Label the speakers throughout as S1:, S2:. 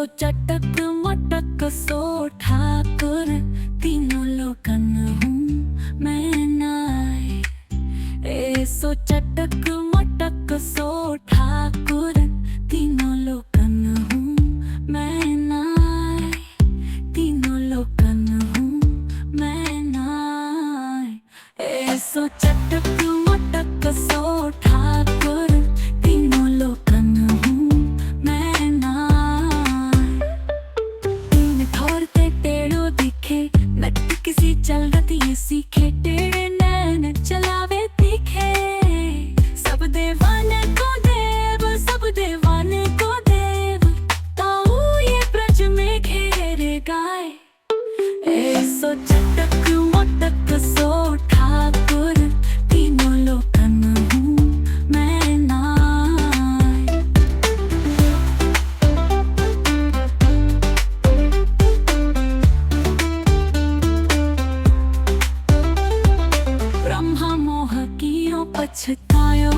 S1: सो चटक मटक सो ठाकुर, तीनों लोकन हूँ मैं नाय। सो चटक मटक सो ठाकुर, तीनों लोकन हूँ मैं नाय। तीनों लोकन हूँ मैं नाय। सो चटक मटक सो ठाकुर, तीनों लोकन हूँ मैं नाय। तीन ठोरते टेढ़ो दिखे, नट किसी चल रती ये सीखे, टेढ़े नैन चलावे दिखे। सब देवान को देव, सब देवान को देव, ताऊ ये ब्रज में घेरे गाय। सो चटक मटक सो ठाकुर, तीनों लोकन हूँ मैं नाय। ब्रह्मा मोह कियो पछतायो,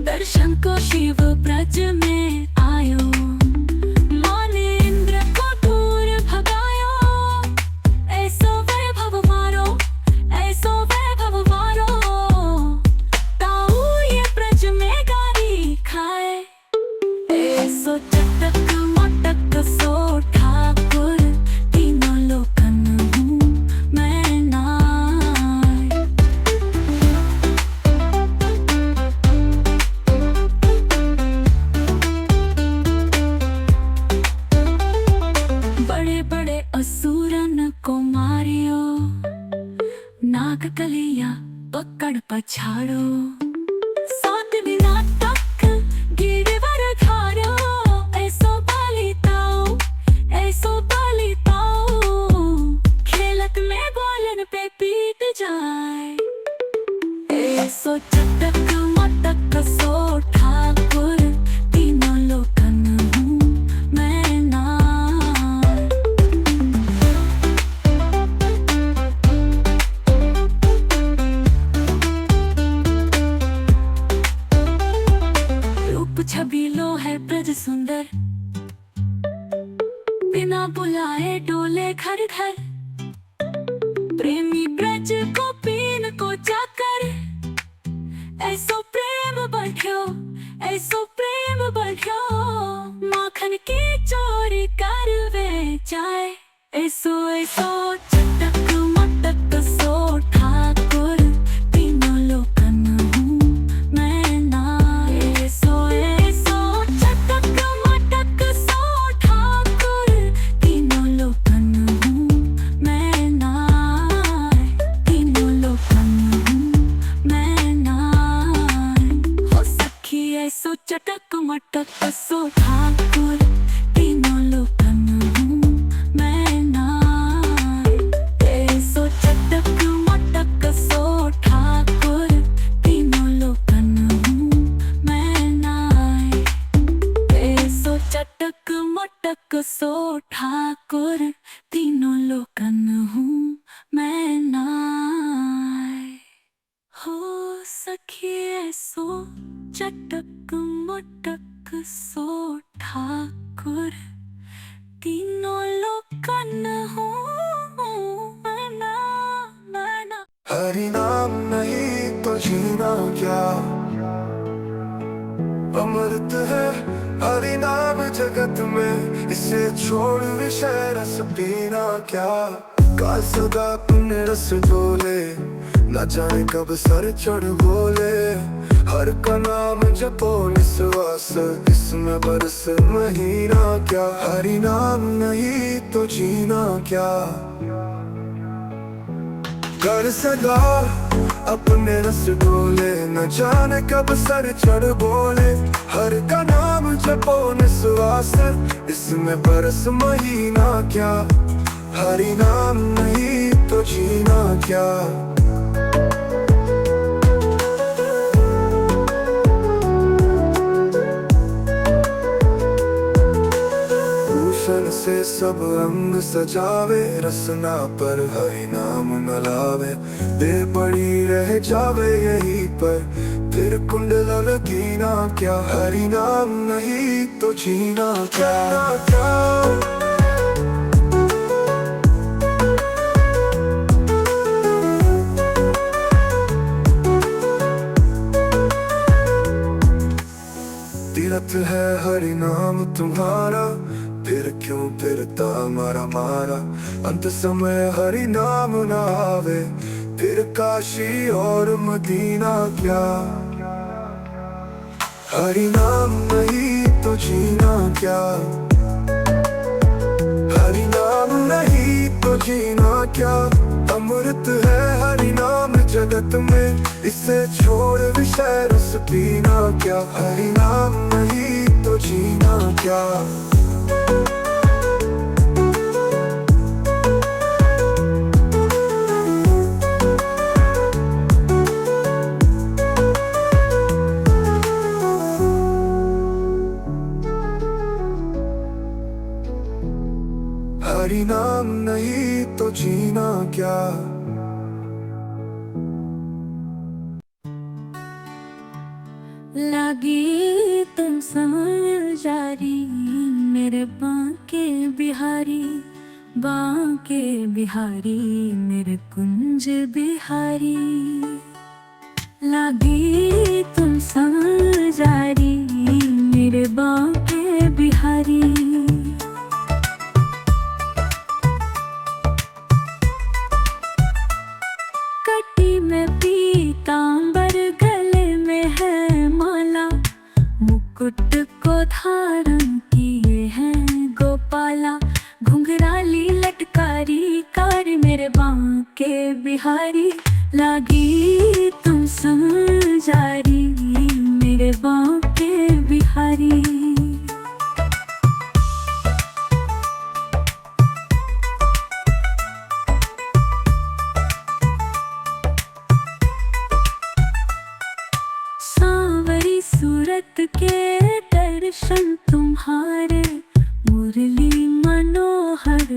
S1: दर्शन को शिव ब्रज में आयो। माँ ने इंद्र को दूर भगायो, ऐसो वैभव मारो, ऐसो वैभव मारो, ताऊ ये ब्रज में गारी खाए। सो चटक मटक सो ठाकुर, तीनों लोकन हूँ मैं नाय। बड़े बड़े असुरन को मारियो, नाग कलिया पकड़ पछाड़ो। सात दिना तक गिरवर धारो, ऐसो बलिताओ, ऐसो बलिताओ, खेलत में बोलन पे पीट जाए। सो चटक मटक सो ठाकुर, तीनों लोकन हूँ मैं नाय। रूप छबीलो है ब्रज सुंदर, बिना बुलाए डोले घर घर। प्रेमी ब्रज को पीन को जाकर, ऐसो प्रेम बढ़्यो, ऐसो प्रेम बढ़्यो, माखन की चोरी कर वे जाए। ऐसो ऐसो चटक मटक सो ठाकुर, तीनों लोकन हूँ मैं नाय। ऐसो ऐसो चटक मटक सो ठाकुर, तीनों लोकन हूँ मैं नाय। तीनों लोकन हूँ मैं नाय। हो सखी ऐसो चटक मटक सो ठाकुर, तीनों लोकन हूँ मैं नाय। ऐसो चटक मटक सो ठाकुर, तीनों लोकन हूँ मैं नाय। ऐसो चटक मटक सो ठाकुर, तीनों लोकन हूँ मैं नाय। हो सखी ऐसो चटक मटक सो ठाकुर, तीनों लोकन हूँ मैं नाय।
S2: हरि नाम नहीं तो जीना क्या, अमृत है हरि नाम जगत में, इसे छोड़ विषय रस पीना क्या। काल सदा पुण्य रस डोले, न जाने कब सर चढ़ बोले। हर का नाम जपो निस्वास, इसमें बरस महीना क्या। हरि नाम नहीं तो जीना क्या। कर सदा अपने रस डोले, न जाने कब सर चढ़ बोले। हर का नाम जपो निस्वास, इसमें बरस महीना क्या। हरि नाम नहीं तो जीना क्या। भूषण से सब अंग सजावे, रसना पर हरि नाम न लावे। देर पड़ी रह जावे यहीं पर, फिर फिर कुंडला लगीना क्या, हरि नाम नहीं तो जीना क्या। तीरथ है हरि नाम तुम्हारा, फिर क्यों फिरता मारा मारा। अंत समय हरि नाम न आवे, फिर काशी और मदीना क्या। हरि नाम नहीं तो जीना क्या, हरि नाम नहीं तो जीना क्या। अमृत है हरि नाम जगत में, इसे छोड़ विषय रस पीना क्या। हरि नाम नहीं तो जीना क्या। हरि नाम नहीं तो जीना क्या।
S1: लगी तुम समझ जारी मेरे बांके बिहारी, बांके बिहारी मेरे कुंज बिहारी। लगी तुम समझ जारी मेरे बांके बिहारी। कटी में पीतांबर, गले में है माला, मुकुट को धारण किए हैं गोपाला। घुंघराली लटकारी कार मेरे बांके बिहारी। लागी तुम समझारी मेरे बांके बिहारी। सांवरी सूरत के दर्शन तुम्हारे, मुरली मनोहर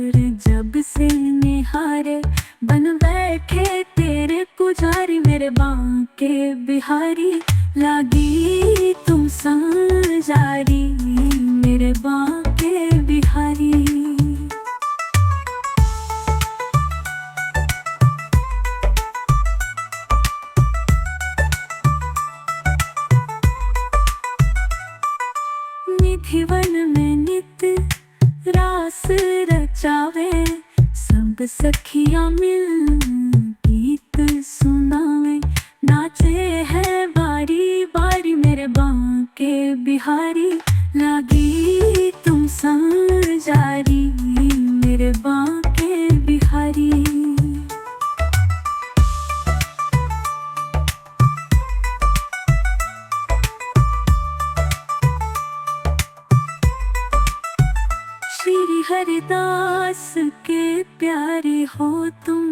S1: जब से निहारे। बन बैठे तेरे पुजारी मेरे बांके बिहारी। लागी तुम समझारी मेरे बांके बिहारी। निधिवन में नित रास रचावे, सब सखियां मिल गीत सुनावे। नाचे है बारी बारी मेरे बांके बिहारी। लागी तुम समझारी मेरे बांके बिहारी। श्री हरिदास के प्यारे हो तुम,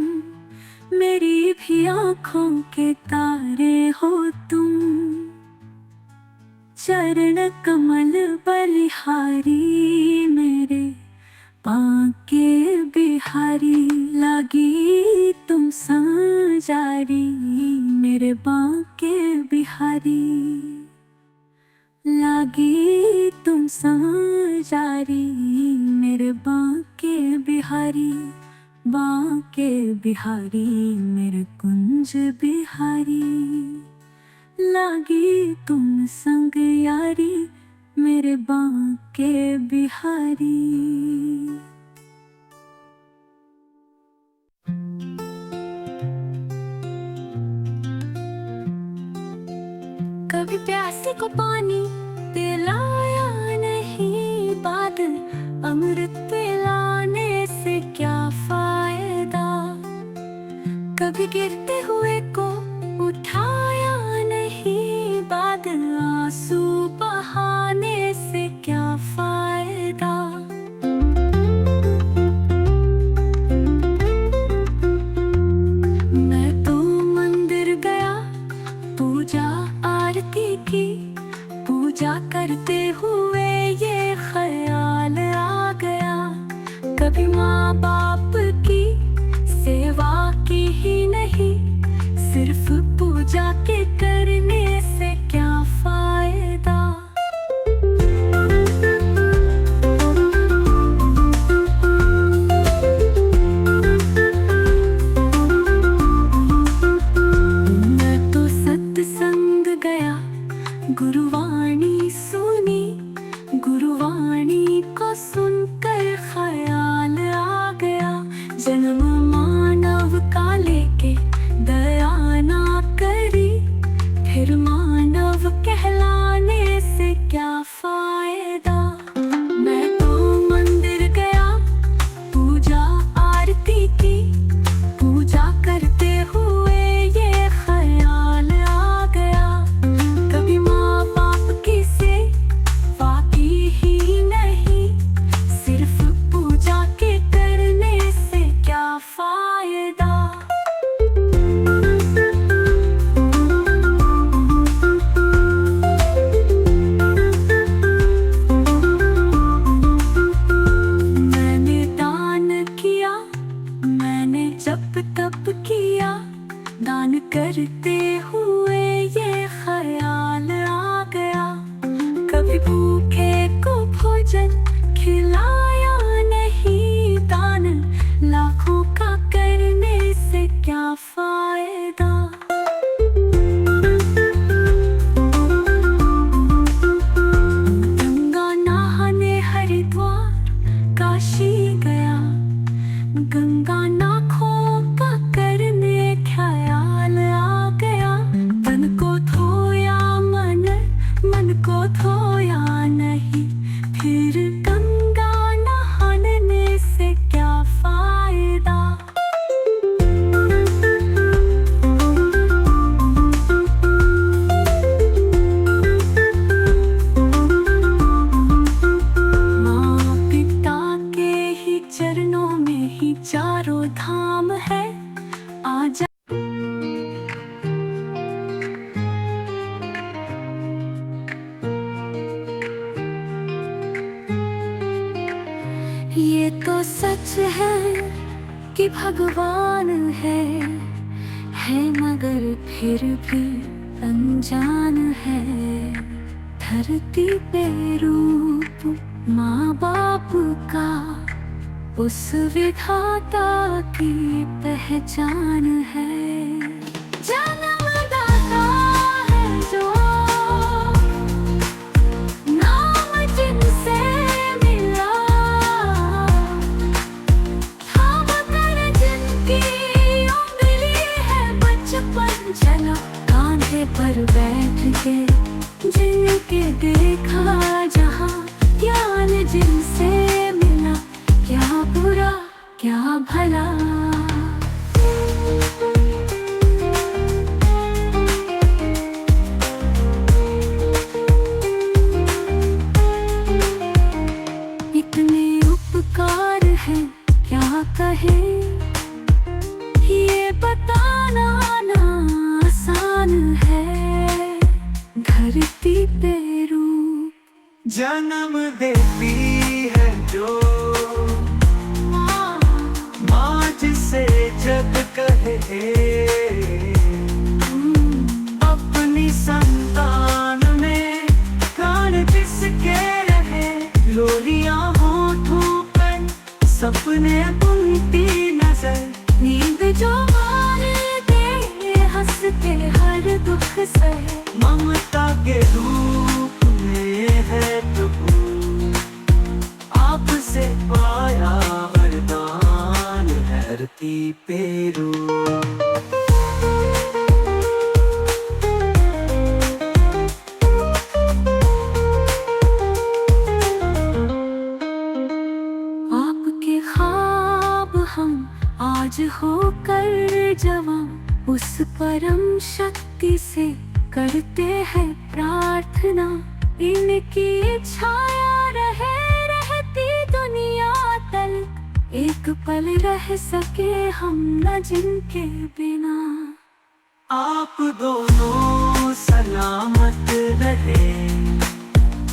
S1: मेरी भी आँखों के तारे हो तुम। चरण कमल बलिहारी मेरे बांके बिहारी। लागी तुम समझारी मेरे बांके बिहारी। लागी तुम समझारी मेरे बांके बिहारी। बांके बिहारी मेरे कुंज बिहारी। लागी तुम संग यारी मेरे बांके बिहारी। कभी प्यासे को पानी पिलाया नहीं, बादल अमृत पिलाने से क्या फायदा। कभी गिरते हुए को उठाया नहीं, बादल आंसू बहाने से क्या फायदा। मैं तो मंदिर गया, पूजा आरती की, पूजा करते हुए ये ख्याल आ गया। कभी माँ बाप की सेवा की ही नहीं, सिर्फ पूजा के करने से स्नान करते हुए ये ख्याल आ गया, कभी भूखे को भोजन खिलाया नहीं दान, लाखों का करने से क्या फायदा। गंगा नहाने हरिद्वार काशी गया, गंगा नाखों का करने ख्याल आ गया, तन को धोया मन को धोया नहीं, फिर गंगा नहाने से क्या फायदा। माँ पिता के ही चरणों में ही चारों धाम है, आजा ये तो सच है कि भगवान है मगर फिर भी अनजान है। धरती पे रूप माँ बाप का उस विधाता की पहचान है। जन्मदाता है जो नाम जिनसे मिला, थाम कर जिनकी उंगली है बचपन चला, कांधे पर बैठ के जिनके देखा जहाँ, ज्ञान जिनसे मिला, क्या बुरा क्या भला। इतने उपकार हैं क्या कहे, ये बताना ना आसान है। धरती पे रूप
S2: जन्म देती है जो माँ जिसे जग कहे, अपनी संतान में प्राण जिसके रहे, लोरियां होठों पर सपने बुनती नजर,
S1: नींद जो मार दे हंसते हर दुख सहे,
S2: ममता के रूप में है प्रभु, आपसे पाया वरदान, धरती पे रूप।
S1: आपके ख्वाब हम आज होकर जवां, उस परम शक्ति से करते हैं प्रार्थना, इनकी छाया रहे रहती दुनिया तल, एक पल रह सके हम न जिनके बिना।
S2: आप दोनों सलामत रहे,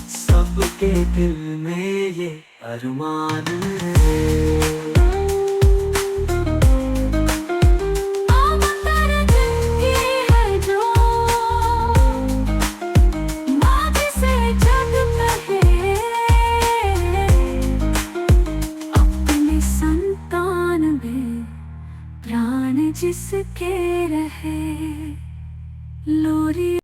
S2: सबके दिल में ये अरमान है।
S1: जिसके रहे लोरी।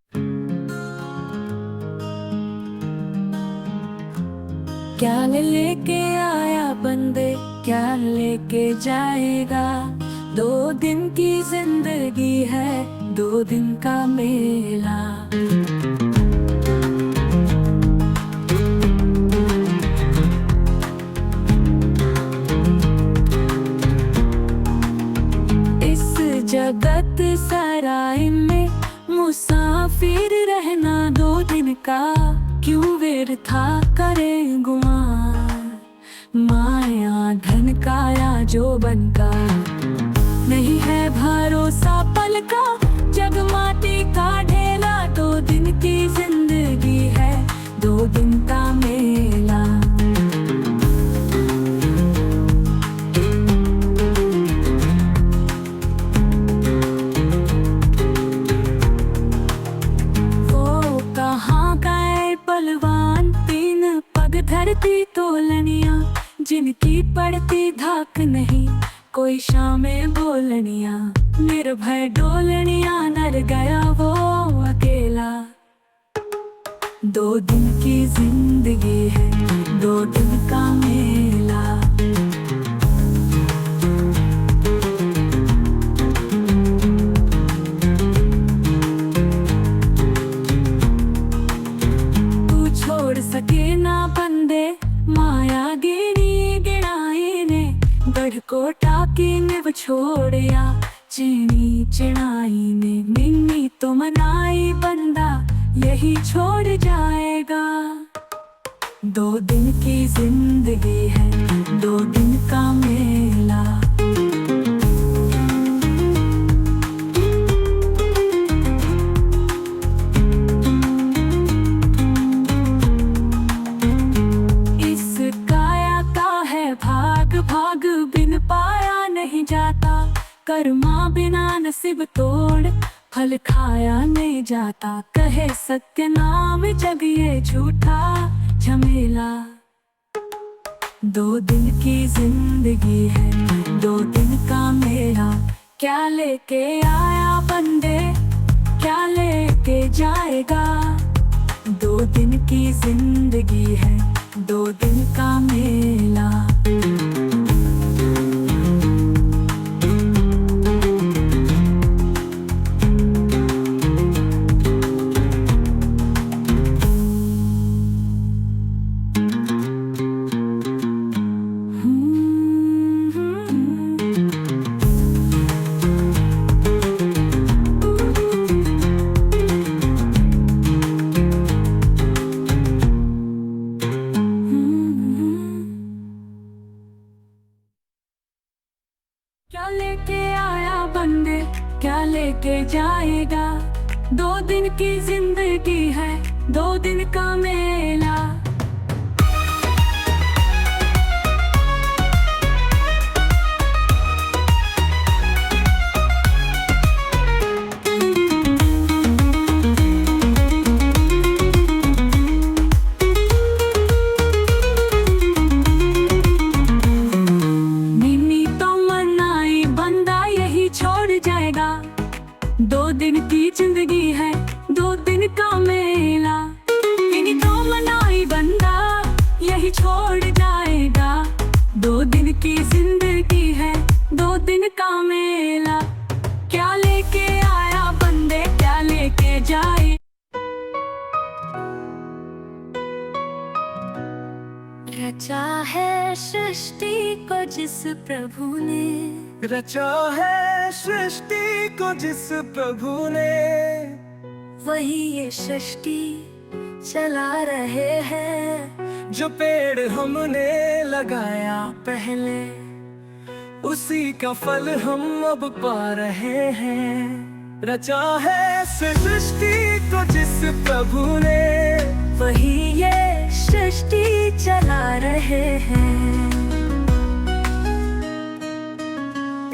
S1: क्या लेके आया बंदे क्या लेके जाएगा, 2 दिन की जिंदगी है 2 दिन का मेला। जगत सराय में मुसाफिर रहना 2 दिन का, क्यों व्यर्था करे गुमान, माया धन का या जो बन का, नहीं है भरोसा पल का, जग माटी का ढेला। 2 दिन की जिंदगी है 2 दिन का मेला। मोती तोलनिया, जिनकी पड़ती धाक नहीं, कोई शामें बोलनिया। निर्भय डोलनिया, नर गया वो अकेला। 2 दिन की जिंदगी है, 2 दिन का मेला। तू छोड़ सके ना बंदे, माया गिनी गिनाई ने। गढ़ को टाकी ने वो छोड़या, चीनी चिनाई ने। मिन्नी तो मनाई बंदा, यही छोड़ जाएगा। 2 दिन की जिंदगी है, 2 दिन का मेला। इस काया का है भाग, भाग बिन पाया नहीं जाता। कर्मा बिना नसीब तोड़, फल खाया नहीं जाता। कहे सत्य नाम जग ये झूठा झमेला। 2 दिन की जिंदगी है, 2 दिन का मेला। क्या लेके आया बंदे, क्या लेके जाएगा। 2 दिन की जिंदगी है, 2 दिन का मेला। क्या लेके आया बंदे, क्या लेके जाएगा। 2 दिन की जिंदगी है, 2 दिन का मेला। मिन्नी तो मनाई बंदा, यही छोड़ जाएगा। 2 दिन की जिंदगी है, 2 दिन का मेला। मिन्नी तो मनाई बंदा, यही छोड़ जाएगा। 2 दिन की जिंदगी है, 2 दिन का मेला। क्या लेके आया बंदे, क्या लेके जाए। रचा है सृष्टि को जिस प्रभु ने,
S2: रचा है सृष्टि को जिस प्रभु ने।
S1: वही ये सृष्टि चला रहे हैं।
S2: जो पेड़ हमने लगाया
S1: पहले
S2: उसी का फल हम अब पा रहे हैं। रचा है सृष्टि को जिस प्रभु ने,
S1: वही ये सृष्टि चला रहे हैं।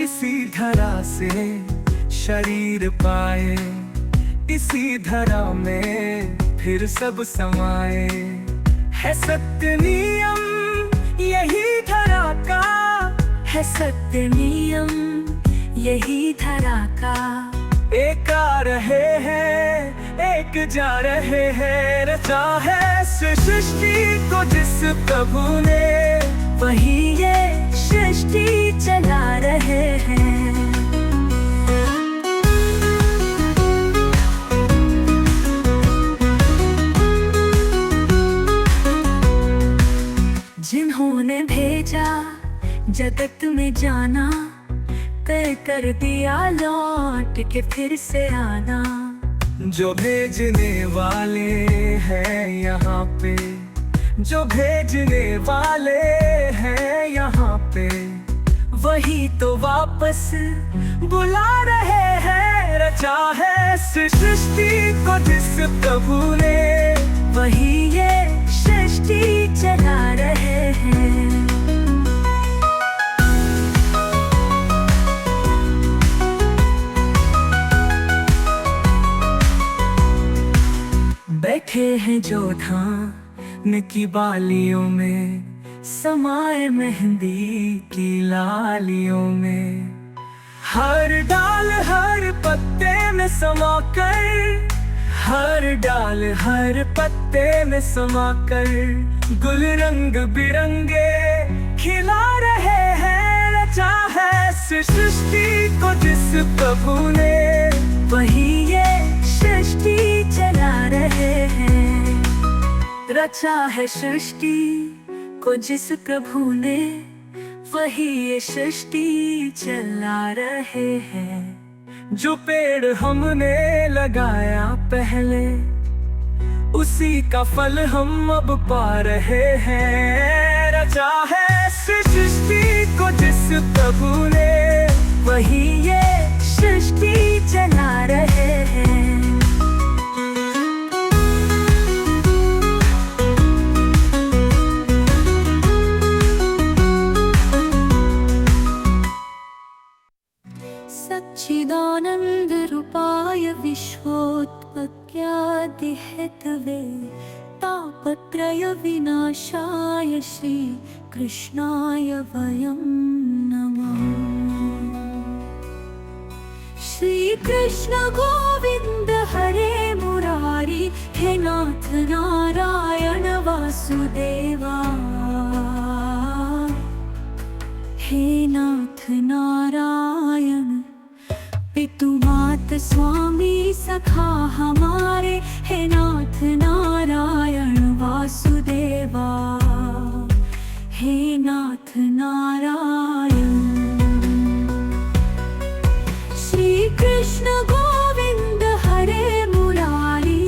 S2: इसी धरा से शरीर पाए, इसी धरा में फिर सब समाए। है सत्य नियम यही धरा का,
S1: है सत्य नियम यही धरा का।
S2: एक आ रहे हैं, एक जा रहे हैं। रचा है सृष्टि को जिस प्रभु ने,
S1: वही ये सृष्टि चला रहे हैं। जिन्होंने भेजा जगत में जाना, तय कर दिया लौट के फिर से आना।
S2: जो भेजने वाले हैं यहाँ पे, जो भेजने वाले हैं यहाँ पे,
S1: वही तो वापस
S2: बुला रहे हैं। रचा है सृष्टि को जिस प्रभु ने,
S1: वही ये सृष्टि चला रहे हैं। बैठे हैं जो धाम रत्न की बालियों में समाए मेहंदी की लालियों में। हर डाल हर पत्ते में समा कर, हर डाल हर पत्ते में समा कर, गुल रंग बिरंगे खिला रहे हैं। रचा है सृष्टि को जिस प्रभु ने, वही ये सृष्टि चला रहे हैं। रचा है सृष्टि को जिस प्रभु ने, वही ये सृष्टि चला रहे हैं। जो पेड़ हमने लगाया पहले, उसी का फल हम अब पा रहे हैं। रचा है सृष्टि को जिस प्रभु ने, वही ये सृष्टि चला रहे हैं। सच्चिदानंद रूपाय विश्वोत्पत्त्यादि हेतवे, तापत्रय विनाशाय श्री कृष्णाय वयं नमः। श्री कृष्ण गोविंद हरे मुरारी, हे नाथ नारायण वासुदेवा। हे नाथ नारायण पितु मात स्वामी सखा हमारे, हे नाथ नारायण वासुदेवा। हे नाथ नारायण। श्री कृष्ण गोविंद हरे मुरारी,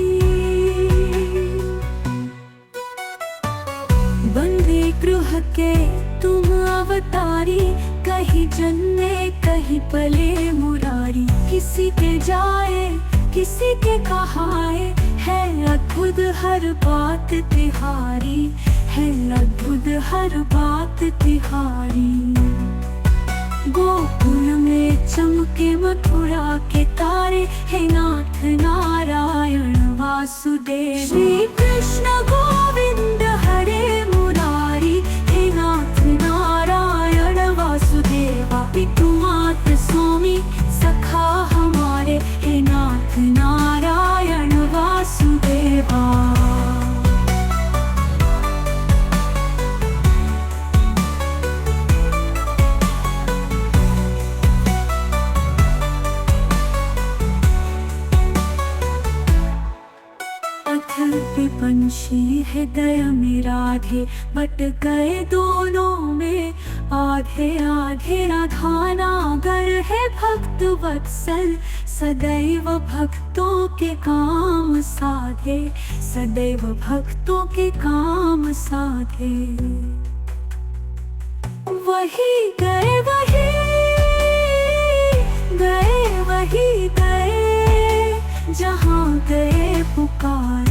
S1: बंदी गृह के तुम अवतारी, कहीं जन्मे कहीं पले मुरारी। किसी के जाए किसी के कहाए, है अद्भुत हर बात तिहारी, है अद्भुत हर बात तिहारी। गोकुल में चमके मथुरा के तारे, हे नाथ नारायण वासुदेव। श्री कृष्ण गोविंद हरे मुरारी, हे नाथ नारायण वासुदेवा। पितु मात स्वामी सखा हमारे, हे नाथ नारायण वासुदेवा। पंछी हृदय में राधे, बट गए दोनों में आधे आधे। राधा नागर है भक्त वत्सल, सदैव भक्तों के काम साधे, सदैव भक्तों के काम साधे। वही गए वही गए, वही गए जहाँ गए पुकार।